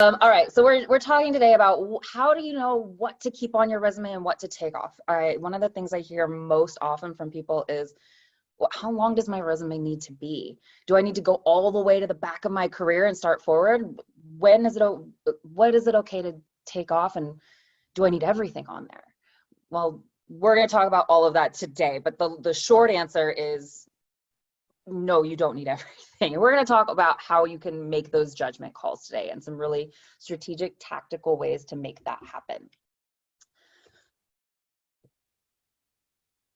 All right, so we're talking today about how do you know what to keep on your resume and what to take off. All right, one of the things I hear most often from people is, well, how long does my resume need to be? Do I need to go all the way to the back of my career and start forward? When is it, what is it okay to take off, and do I need everything on there? Well, we're going to talk about all of that today, but the short answer is no, you don't need everything. We're going to talk about how you can make those judgment calls today and some really strategic, tactical ways to make that happen.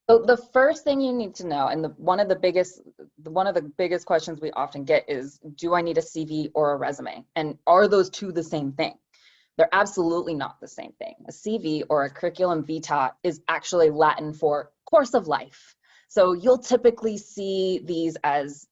So the first thing you need to know, and one of the biggest questions we often get is, do I need a CV or a resume? And are those two the same thing? They're absolutely not the same thing. A CV, or a curriculum vitae, is actually Latin for course of life. So you'll typically see these as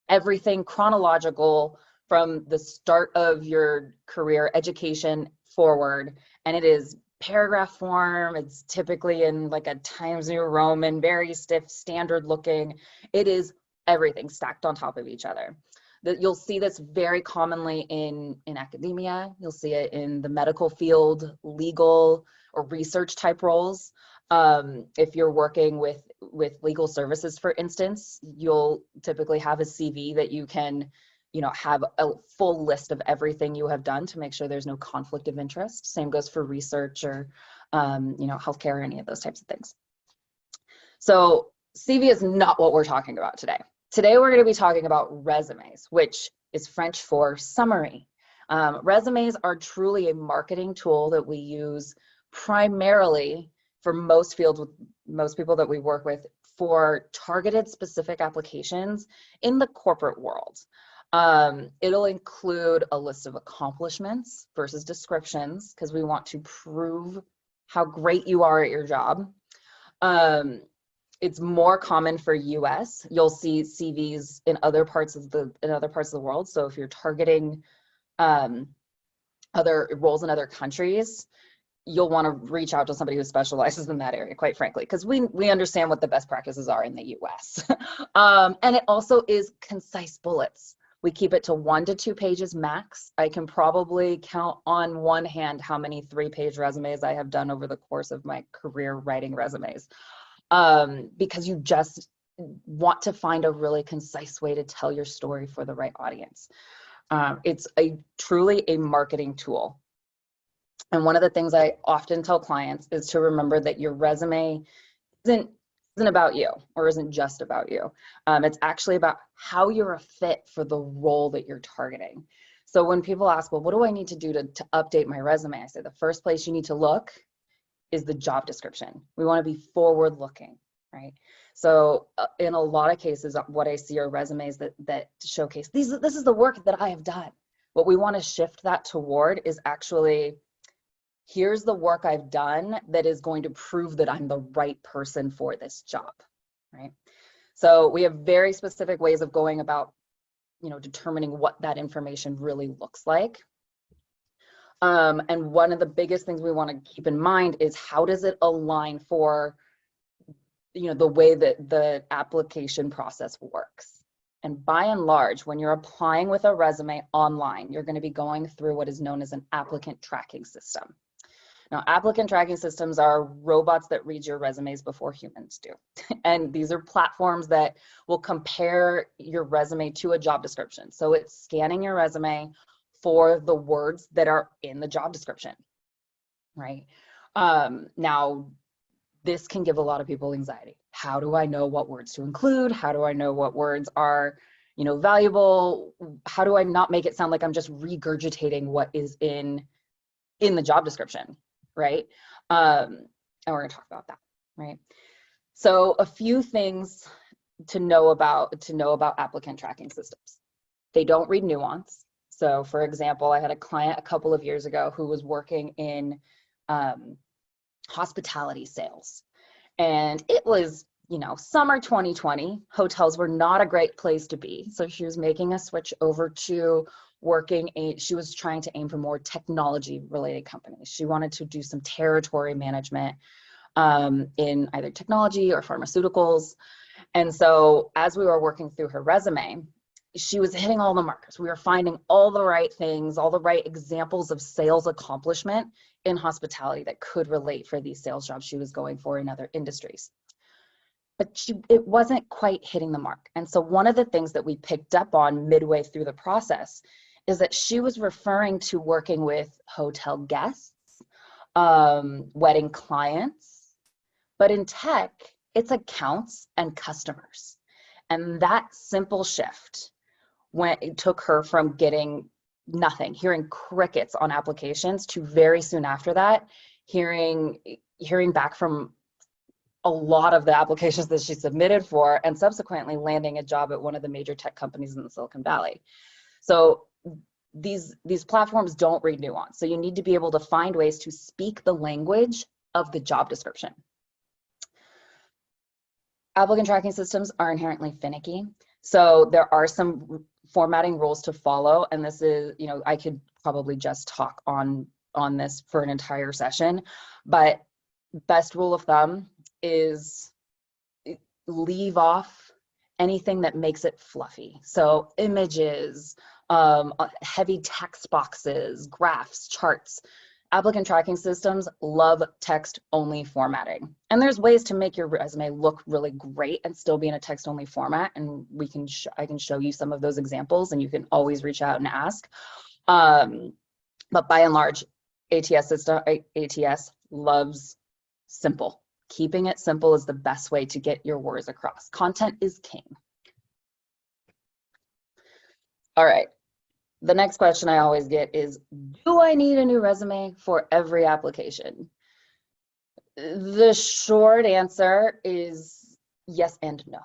everything chronological from the start of your career education forward, and it is paragraph form. It's typically in like a Times New Roman, very stiff, standard looking. It is everything stacked on top of each other. You'll see this very commonly in academia. You'll see it in the medical field, legal or research type roles. If you're working with legal services, for instance, you'll typically have a CV that you can, have a full list of everything you have done to make sure there's no conflict of interest. Same goes for research or, healthcare or any of those types of things. So CV is not what we're talking about today. Today, we're going to be talking about resumes, which is French for summary. Resumes are truly a marketing tool that we use primarily for most fields, with most people that we work with, for targeted specific applications in the corporate world. It'll include a list of accomplishments versus descriptions, because we want to prove how great you are at your job. It's more common for US. You'll see CVs in other parts of the world. So if you're targeting other roles in other countries, you'll want to reach out to somebody who specializes in that area, quite frankly, because we understand what the best practices are in the US. And it also is concise bullets. We keep it to 1 to 2 pages max. I can probably count on one hand how many 3-page resumes I have done over the course of my career writing resumes. Because you just want to find a really concise way to tell your story for the right audience. It's truly a marketing tool. And one of the things I often tell clients is to remember that your resume isn't about you, or isn't just about you. It's actually about how you're a fit for the role that you're targeting. So when people ask, well, what do I need to do to update my resume? I say the first place you need to look is the job description. We want to be forward looking, right? So in a lot of cases, what I see are resumes that showcase this is the work that I have done. What we want to shift that toward is actually, here's the work I've done that is going to prove that I'm the right person for this job, right? So we have very specific ways of going about, determining what that information really looks like. And one of the biggest things we want to keep in mind is, how does it align for, the way that the application process works? And by and large, when you're applying with a resume online, you're going to be going through what is known as an applicant tracking system. Now, applicant tracking systems are robots that read your resumes before humans do. And these are platforms that will compare your resume to a job description. So it's scanning your resume for the words that are in the job description, right? Now, this can give a lot of people anxiety. How do I know what words to include? How do I know what words are, valuable? How do I not make it sound like I'm just regurgitating what is in the job description, right? And we're gonna talk about that, right? So a few things to know about applicant tracking systems. They don't read nuance. So for example, I had a client a couple of years ago who was working in hospitality sales. And it was, summer 2020, hotels were not a great place to be. So she was making a switch over to she was trying to aim for more technology related companies. She wanted to do some territory management in either technology or pharmaceuticals. And so as we were working through her resume, she was hitting all the markers. We were finding all the right things, all the right examples of sales accomplishment in hospitality that could relate for these sales jobs she was going for in other industries. But it wasn't quite hitting the mark. And so one of the things that we picked up on midway through the process is that she was referring to working with hotel guests, wedding clients, but in tech, it's accounts and customers. And that simple shift, when it took her from getting nothing, hearing crickets on applications, to very soon after that, hearing back from a lot of the applications that she submitted for, and subsequently landing a job at one of the major tech companies in the Silicon Valley. So these platforms don't read nuance. So you need to be able to find ways to speak the language of the job description. Applicant tracking systems are inherently finicky. So there are some formatting rules to follow. And this is, I could probably just talk on this for an entire session, but best rule of thumb is leave off anything that makes it fluffy. So images, heavy text boxes, graphs, charts. Applicant tracking systems love text-only formatting. And there's ways to make your resume look really great and still be in a text-only format. And I can show you some of those examples, and you can always reach out and ask. But by and large, ATS loves simple. Keeping it simple is the best way to get your words across. Content is king. All right. The next question I always get is, do I need a new resume for every application? The short answer is yes and no.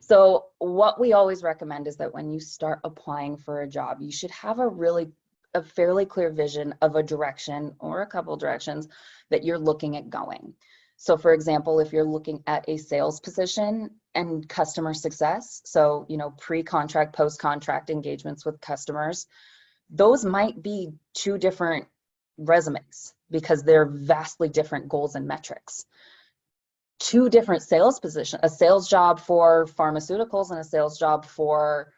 So what we always recommend is that when you start applying for a job, you should have a fairly clear vision of a direction or a couple directions that you're looking at going. So for example, if you're looking at a sales position and customer success, so, pre-contract, post-contract engagements with customers, those might be two different resumes because they're vastly different goals and metrics. Two different sales positions, a sales job for pharmaceuticals and a sales job for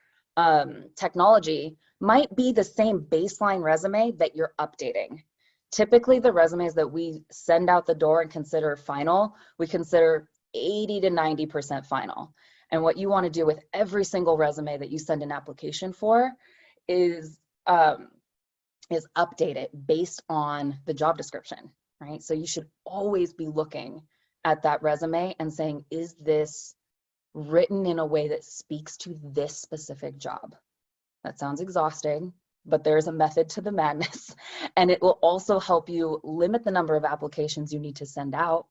technology might be the same baseline resume that you're updating. Typically, the resumes that we send out the door and consider final, we consider 80 to 90% final. And what you want to do with every single resume that you send an application for is update it based on the job description, right? So you should always be looking at that resume and saying, is this written in a way that speaks to this specific job? That sounds exhausting, but there's a method to the madness, and it will also help you limit the number of applications you need to send out.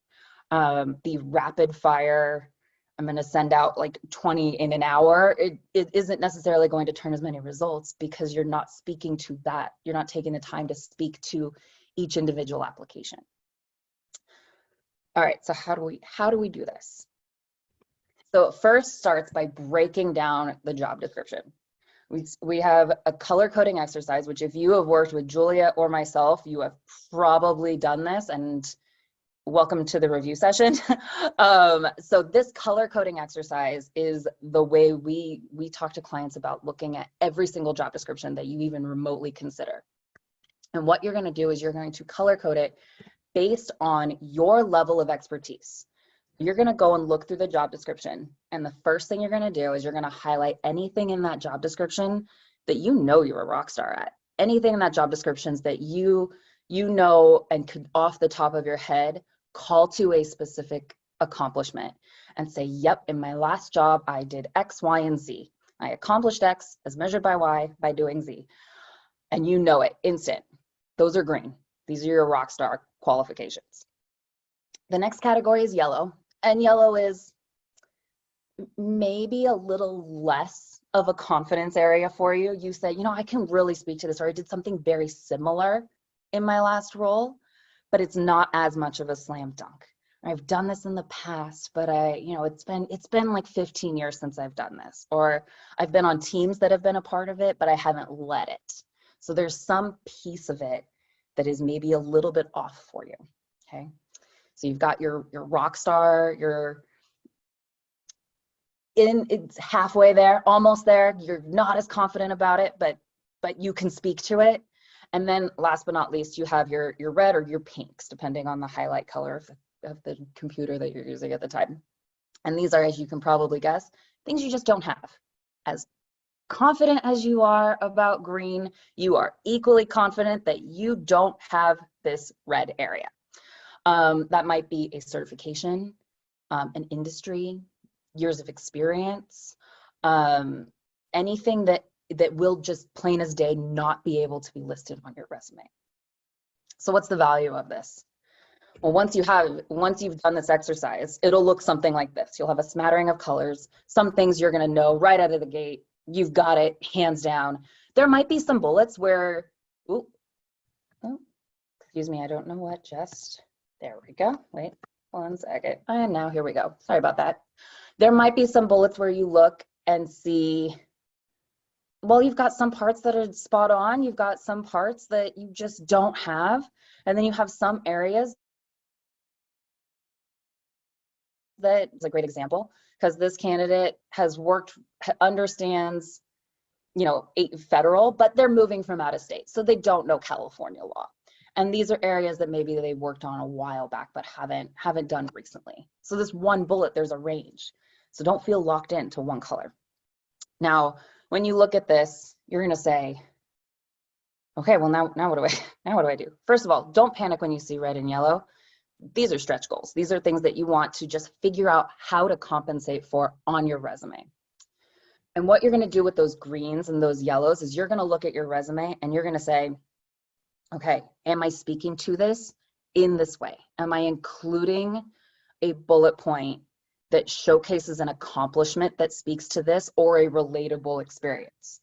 The rapid fire, I'm going to send out like 20 in an hour, it isn't necessarily going to turn as many results because you're not speaking to that. You're not taking the time to speak to each individual application. All right, so how do we do this? So it first starts by breaking down the job description. We have a color coding exercise, which if you have worked with Julia or myself, you have probably done this, and welcome to the review session. So this color coding exercise is the way we talk to clients about looking at every single job description that you even remotely consider. And what you're going to do is you're going to color code it based on your level of expertise. You're going to go and look through the job description, and the first thing you're going to do is you're going to highlight anything in that job description that you're a rock star at. Anything in that job description that you know and could off the top of your head call to a specific accomplishment and say, yep, in my last job I did X, Y, and Z. I accomplished X as measured by Y by doing Z. And you know it, instant. Those are green. These are your rock star qualifications. The next category is yellow. And yellow is maybe a little less of a confidence area for you. You say, I can really speak to this, or I did something very similar in my last role, but it's not as much of a slam dunk. I've done this in the past, but it's been like 15 years since I've done this, or I've been on teams that have been a part of it, but I haven't led it. So there's some piece of it that is maybe a little bit off for you, okay? So you've got your rock star, your it's halfway there, almost there. You're not as confident about it, but you can speak to it. And then last but not least, you have your red or your pinks, depending on the highlight color of the computer that you're using at the time. And these are, as you can probably guess, things you just don't have. As confident as you are about green, you are equally confident that you don't have this red area. That might be a certification, an industry, years of experience, anything that will just plain as day not be able to be listed on your resume. So what's the value of this? Well, once you've done this exercise, it'll look something like this. You'll have a smattering of colors. Some things you're going to know right out of the gate. You've got it hands down. There might be some bullets where, excuse me, I don't know what just, there we go. Wait 1 second. And now here we go. Sorry about that. There might be some bullets where you look and see, well, you've got some parts that are spot on. You've got some parts that you just don't have. And then you have some areas that is a great example, because this candidate has understands, federal, but they're moving from out of state. So they don't know California law. And these are areas that maybe they worked on a while back, but haven't done recently. So this one bullet, there's a range. So don't feel locked into one color. Now, when you look at this, you're going to say, okay, well, now what do I do? First of all, don't panic when you see red and yellow. These are stretch goals. These are things that you want to just figure out how to compensate for on your resume. And what you're going to do with those greens and those yellows is you're going to look at your resume and you're going to say, okay, am I speaking to this in this way? Am I including a bullet point that showcases an accomplishment that speaks to this or a relatable experience?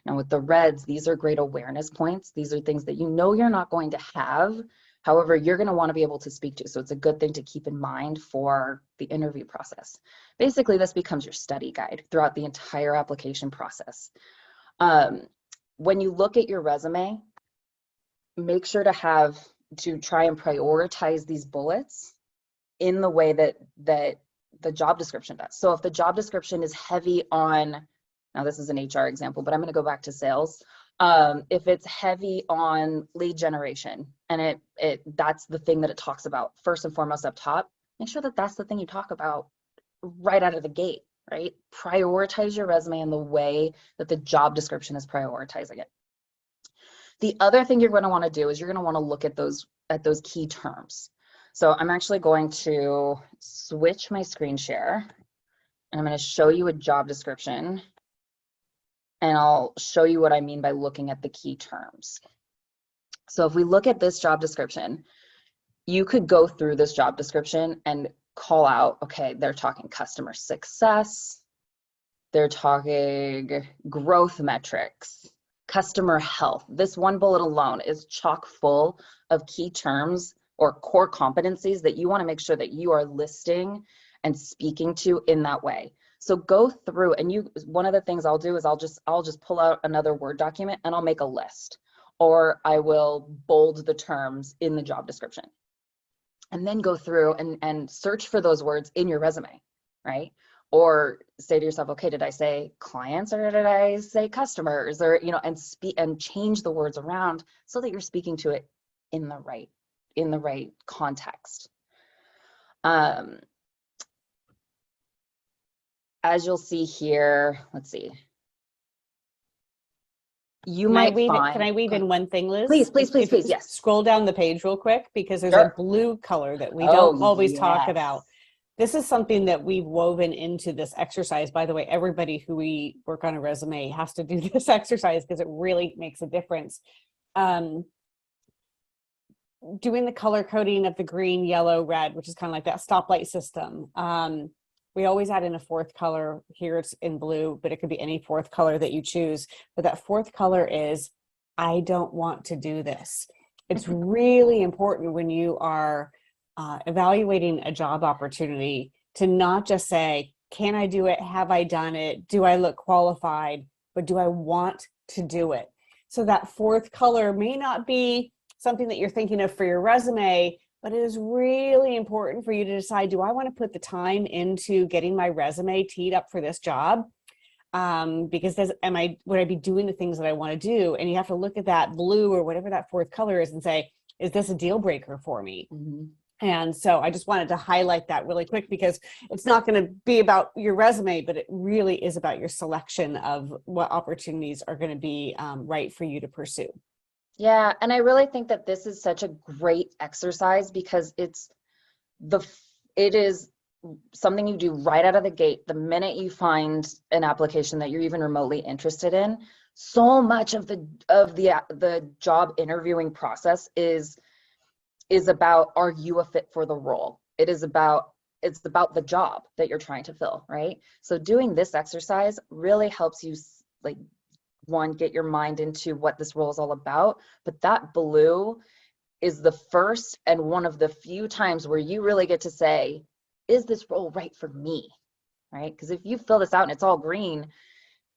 Now with the reds, these are great awareness points. These are things that you know you're not going to have. However, you're going to want to be able to speak to. So it's a good thing to keep in mind for the interview process. Basically, this becomes your study guide throughout the entire application process. When you look at your resume, make sure to try and prioritize these bullets in the way that the job description does. So if the job description is heavy on, now this is an HR example, but I'm going to go back to sales. If it's heavy on lead generation and that's the thing that it talks about first and foremost up top, make sure that that's the thing you talk about right out of the gate, right? Prioritize your resume in the way that the job description is prioritizing it. The other thing you're going to want to do is you're going to want to look at those key terms. So I'm actually going to switch my screen share and I'm going to show you a job description. And I'll show you what I mean by looking at the key terms. So if we look at this job description, you could go through this job description and call out, okay, they're talking customer success, they're talking growth metrics, customer health. This one bullet alone is chock full of key terms or core competencies that you want to make sure that you are listing and speaking to in that way. So go through and one of the things I'll do is I'll just pull out another Word document and I'll make a list, or I will bold the terms in the job description and then go through and search for those words in your resume, right? Or say to yourself, okay, did I say clients or did I say customers, or, and change the words around so that you're speaking to it in the right context. As you'll see here, let's see. Can I weave in one thing, Liz? Please, yes. Scroll down the page real quick, because there's a blue color that we don't always talk about. This is something that we've woven into this exercise. By the way, everybody who we work on a resume has to do this exercise because it really makes a difference. Doing the color coding of the green, yellow, red, which is kind of like that stoplight system. We always add in a fourth color. Here it's in blue, but it could be any fourth color that you choose. But that fourth color is, I don't want to do this. It's really important when you are evaluating a job opportunity to not just say, can I do it? Have I done it? Do I look qualified? But do I want to do it? So that fourth color may not be something that you're thinking of for your resume, but it is really important for you to decide, do I want to put the time into getting my resume teed up for this job? Because would I be doing the things that I want to do? And you have to look at that blue or whatever that fourth color is and say, is this a deal breaker for me? Mm-hmm. And so I just wanted to highlight that really quick, because it's not going to be about your resume, but it really is about your selection of what opportunities are going to be right for you to pursue. Yeah, and I really think that this is such a great exercise because it is something you do right out of the gate the minute you find an application that you're even remotely interested in. So much of the job interviewing process is about, are you a fit for the role? It's about the job that you're trying to fill, right? So doing this exercise really helps you, like, one, get your mind into what this role is all about. But that blue is the first and one of the few times where you really get to say, is this role right for me? Right? Because if you fill this out and it's all green,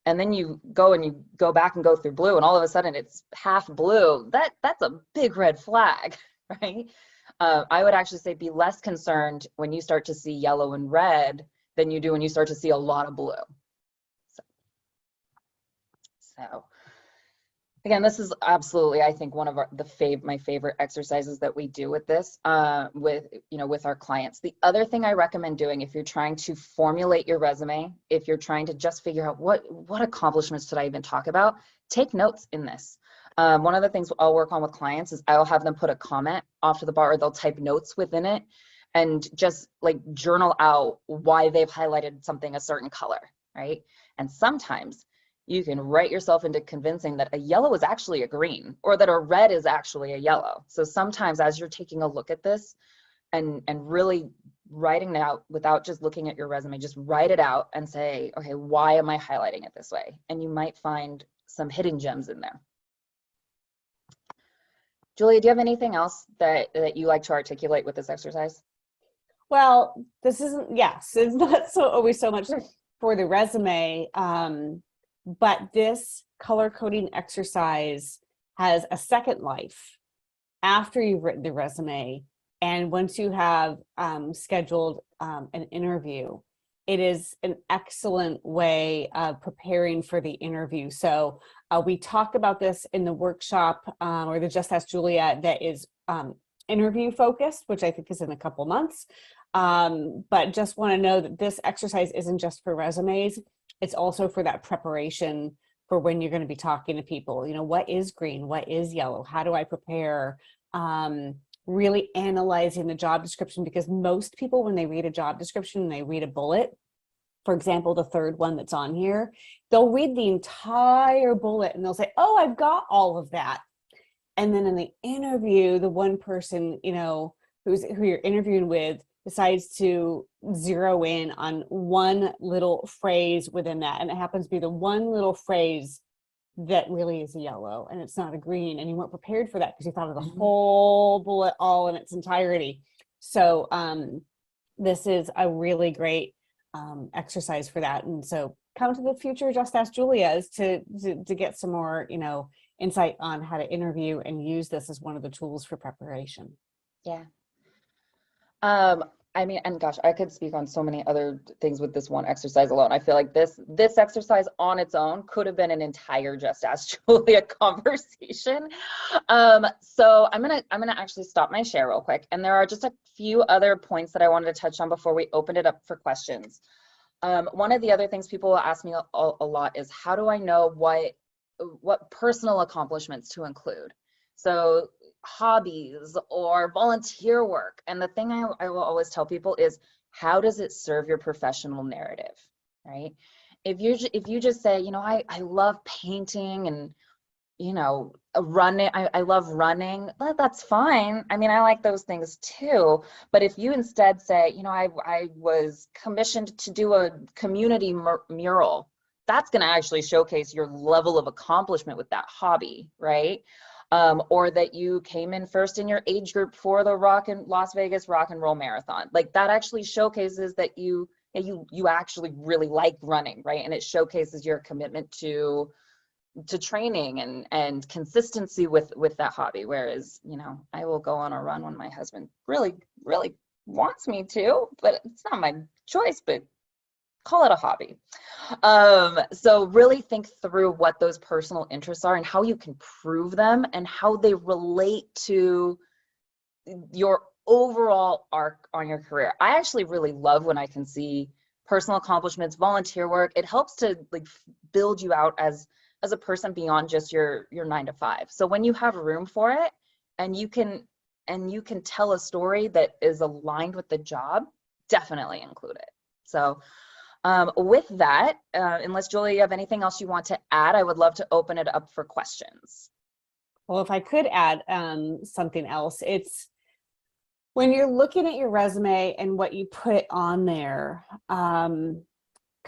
and then you go back and go through blue, and all of a sudden it's half blue, that's a big red flag, right? I would actually say be less concerned when you start to see yellow and red than you do when you start to see a lot of blue. So again, this is absolutely, I think, one of my favorite exercises that we do with this, with our clients. The other thing I recommend doing, if you're trying to formulate your resume, if you're trying to just figure out what accomplishments did I even talk about, take notes in this. One of the things I'll work on with clients is I'll have them put a comment off to the bar, or they'll type notes within it and just like journal out why they've highlighted something a certain color, right? And sometimes you can write yourself into convincing that a yellow is actually a green, or that a red is actually a yellow. So sometimes as you're taking a look at this and really writing it out without just looking at your resume, just write it out and say, okay, why am I highlighting it this way? And you might find some hidden gems in there. Julia, do you have anything else that you like to articulate with this exercise? Well, this isn't, yes, it's not always so much for the resume, but this color coding exercise has a second life after you've written the resume. And once you have scheduled an interview, it is an excellent way of preparing for the interview. So we talk about this in the workshop or the Just Ask Julia that is interview focused, which I think is in a couple months. But just want to know that this exercise isn't just for resumes. It's also for that preparation for when you're going to be talking to people. You know, what is green? What is yellow? How do I prepare? Really analyzing the job description, because most people, when they read a job description and they read a bullet, for example, the third one that's on here, they'll read the entire bullet and they'll say, oh, I've got all of that. And then in the interview, the one person, you know, who you're interviewing with decides to zero in on one little phrase within that. And it happens to be the one little phrase that really is a yellow, and it's not a green, and you weren't prepared for that because you thought of the whole bullet all in its entirety. So this is a really great exercise for that. And so come to the future Just Ask Julia's to get some more, you know, insight on how to interview and use this as one of the tools for preparation. Yeah. I mean, and gosh, I could speak on so many other things with this one exercise alone. I feel like this exercise on its own could have been an entire Just Ask Julia conversation. So I'm gonna actually stop my share real quick, and there are just a few other points that I wanted to touch on before we open it up for questions. One of the other things people will ask me a lot is, how do I know what personal accomplishments to include? So hobbies or volunteer work. And the thing I will always tell people is, how does it serve your professional narrative, right? If you just say, you know, I love painting and, you know, running, I love running, that's fine. I mean, I like those things too. But if you instead say, you know, I was commissioned to do a community mural, that's going to actually showcase your level of accomplishment with that hobby, right? Or that you came in first in your age group for the Las Vegas Rock and Roll Marathon. Like, that actually showcases that you actually really like running, right? And it showcases your commitment to, to training and consistency with that hobby. Whereas, you know, I will go on a run when my husband really, really wants me to, but it's not my choice, but call it a hobby. So really think through what those personal interests are and how you can prove them and how they relate to your overall arc on your career. I actually really love when I can see personal accomplishments, volunteer work. It helps to like build you out as a person beyond just your 9 to 5. So when you have room for it and you can tell a story that is aligned with the job, definitely include it. So with that, unless Julia, you have anything else you want to add, I would love to open it up for questions. Well, if I could add something else, it's when you're looking at your resume and what you put on there, kind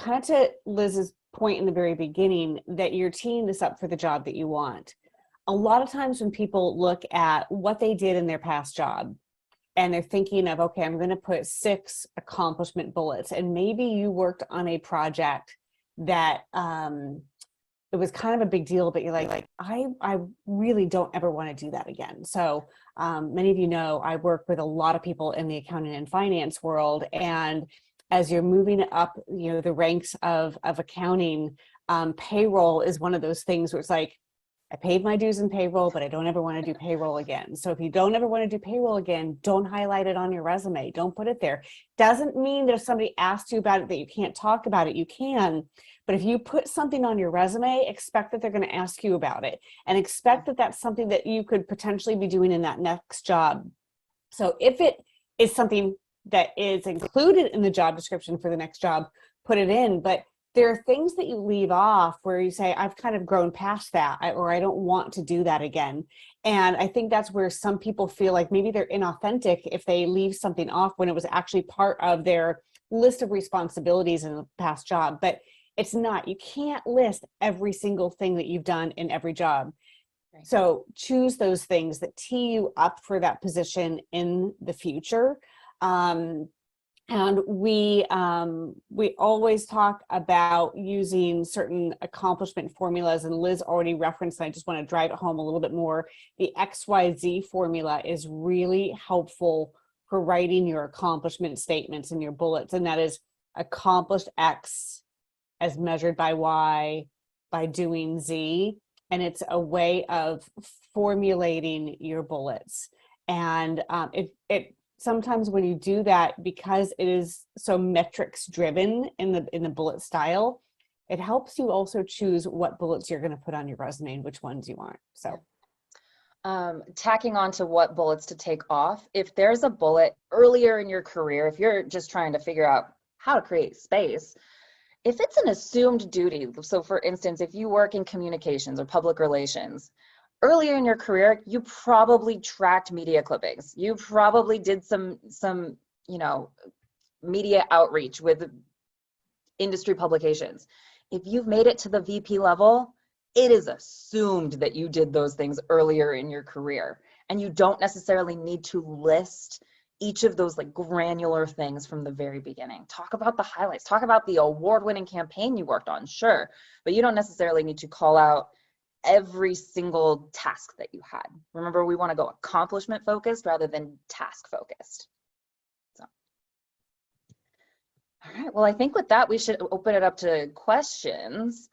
of to Liz's point in the very beginning, that you're teeing this up for the job that you want. A lot of times when people look at what they did in their past job and they're thinking of, okay, I'm going to put 6 accomplishment bullets, and maybe you worked on a project that it was kind of a big deal, but you're like, I really don't ever want to do that again. So many of you know, I work with a lot of people in the accounting and finance world. And as you're moving up, you know, the ranks of accounting, payroll is one of those things where it's like, I paid my dues in payroll, but I don't ever want to do payroll again. So if you don't ever want to do payroll again, don't highlight it on your resume. Don't put it there. Doesn't mean that if somebody asks you about it that you can't talk about it. You can. But if you put something on your resume, expect that they're going to ask you about it, and expect that that's something that you could potentially be doing in that next job. So if it is something that is included in the job description for the next job, put it in. But there are things that you leave off where you say, I've kind of grown past that, or I don't want to do that again. And I think that's where some people feel like maybe they're inauthentic if they leave something off when it was actually part of their list of responsibilities in the past job. But it's not. You can't list every single thing that you've done in every job. Right. So choose those things that tee you up for that position in the future. And we always talk about using certain accomplishment formulas, and Liz already referenced, and I just want to drive it home a little bit more. The XYZ formula is really helpful for writing your accomplishment statements and your bullets, and that is accomplished X as measured by Y by doing Z. And it's a way of formulating your bullets. And it sometimes when you do that, because it is so metrics driven in the bullet style, it helps you also choose what bullets you're going to put on your resume and which ones you aren't. So tacking on to what bullets to take off, if there's a bullet earlier in your career, if you're just trying to figure out how to create space, if it's an assumed duty, so for instance, if you work in communications or public relations, earlier in your career, you probably tracked media clippings. You probably did some, you know, media outreach with industry publications. If you've made it to the VP level, it is assumed that you did those things earlier in your career. And you don't necessarily need to list each of those like granular things from the very beginning. Talk about the highlights, talk about the award-winning campaign you worked on, sure, but you don't necessarily need to call out every single task that you had. Remember, we want to go accomplishment focused rather than task focused. So, all right, well, I think with that, we should open it up to questions.